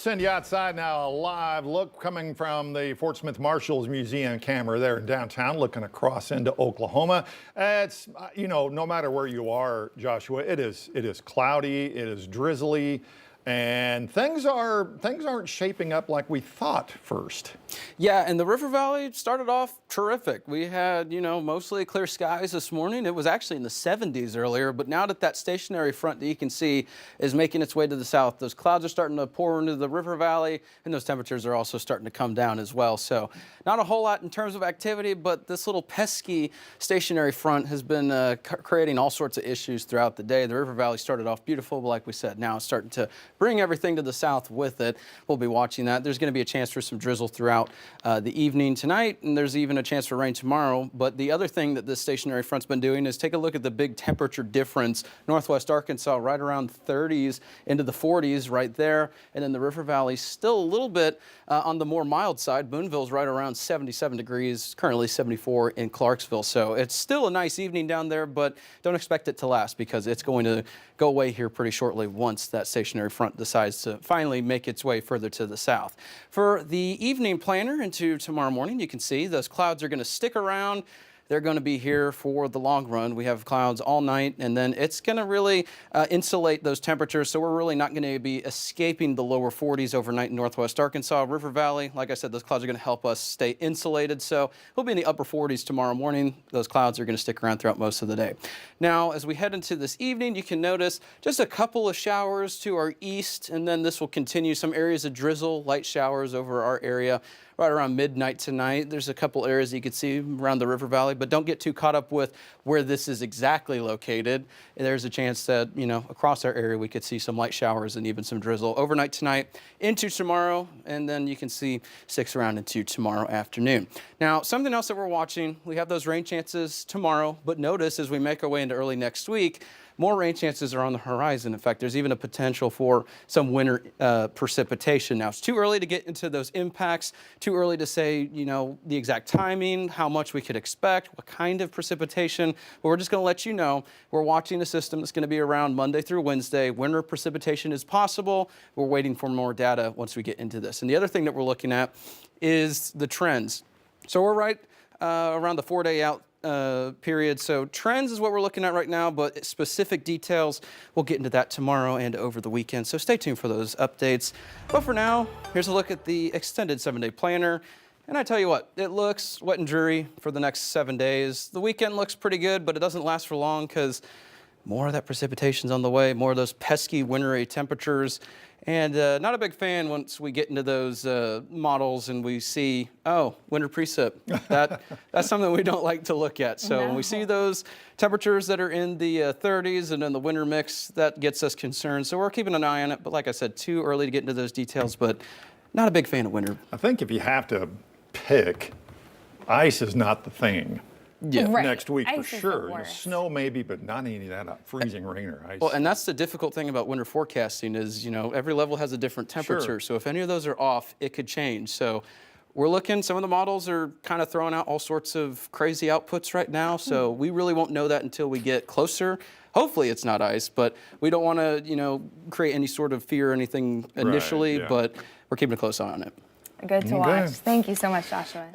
Send you outside now, a live look coming from the Fort Smith Marshals Museum camera there in downtown, looking across into Oklahoma. It's, no matter where you are, Joshua, it is cloudy, it is drizzly, and things aren't shaping up like we thought first. Yeah, and the River Valley started off terrific. We had, mostly clear skies this morning. It was actually in the 70s earlier, but now that stationary front that you can see is making its way to the south, those clouds are starting to pour into the River Valley, and those temperatures are also starting to come down as well. So not a whole lot in terms of activity, but this little pesky stationary front has been creating all sorts of issues throughout the day. The River Valley started off beautiful, but like we said, now it's starting to bring everything to the south with it. We'll be watching that. There's going to be a chance for some drizzle throughout the evening tonight, and there's even a chance for rain tomorrow. But the other thing that this stationary front's been doing is take a look at the big temperature difference. Northwest Arkansas right around 30s into the 40s right there, and then the River Valley still a little bit on the more mild side. Boonville's right around 77 degrees, currently 74 in Clarksville. So it's still a nice evening down there, but don't expect it to last because it's going to go away here pretty shortly once that stationary front decides to finally make its way further to the south. For the evening planner into tomorrow morning, you can see those clouds are going to stick around. They're going to be here for the long run. We have clouds all night, and then it's going to really insulate those temperatures, so we're really not going to be escaping the lower 40s overnight in northwest Arkansas. River Valley, like I said, those clouds are going to help us stay insulated, so we'll be in the upper 40s tomorrow morning. Those clouds are going to stick around throughout most of the day. Now, as we head into this evening, you can notice just a couple of showers to our east, and then this will continue. Some areas of drizzle, light showers over our area. Right around midnight tonight, there's a couple areas you can see around the River Valley, but don't get too caught up with where this is exactly located. There's a chance that, across our area we could see some light showers and even some drizzle overnight tonight into tomorrow, and then you can see sticks around into tomorrow afternoon. Now, something else that we're watching, we have those rain chances tomorrow, but notice as we make our way into early next week, more rain chances are on the horizon. In fact, there's even a potential for some winter precipitation. Now, it's too early to get into those impacts, too early to say, the exact timing, how much we could expect, what kind of precipitation, but we're just going to let you know we're watching a system that's going to be around Monday through Wednesday. Winter precipitation is possible. We're waiting for more data once we get into this. And the other thing that we're looking at is the trends. So we're right around the 4-day out period. So trends is what we're looking at right now, but specific details, we'll get into that tomorrow and over the weekend. So stay tuned for those updates. But for now, here's a look at the extended 7-day planner. And I tell you what, it looks wet and dreary for the next 7 days. The weekend looks pretty good, but it doesn't last for long because more of that precipitation's on the way, more of those pesky wintry temperatures. And not a big fan once we get into those models and we see, oh, winter precip. That's something we don't like to look at. So when we see those temperatures that are in the 30s and in the winter mix, that gets us concerned. So we're keeping an eye on it. But like I said, too early to get into those details, but not a big fan of winter. I think if you have to pick, ice is not the thing. Yeah. Right. Next week Ice for is sure. the worst. Snow maybe, but not any of that freezing rain or ice. Well, and that's the difficult thing about winter forecasting is, every level has a different temperature. Sure. So if any of those are off, it could change. So we're looking, some of the models are kind of throwing out all sorts of crazy outputs right now. So we really won't know that until we get closer. Hopefully it's not ice, but we don't want to, create any sort of fear or anything initially, Right, yeah. but we're keeping a close eye on it. Good to watch. Okay. Thank you so much, Joshua.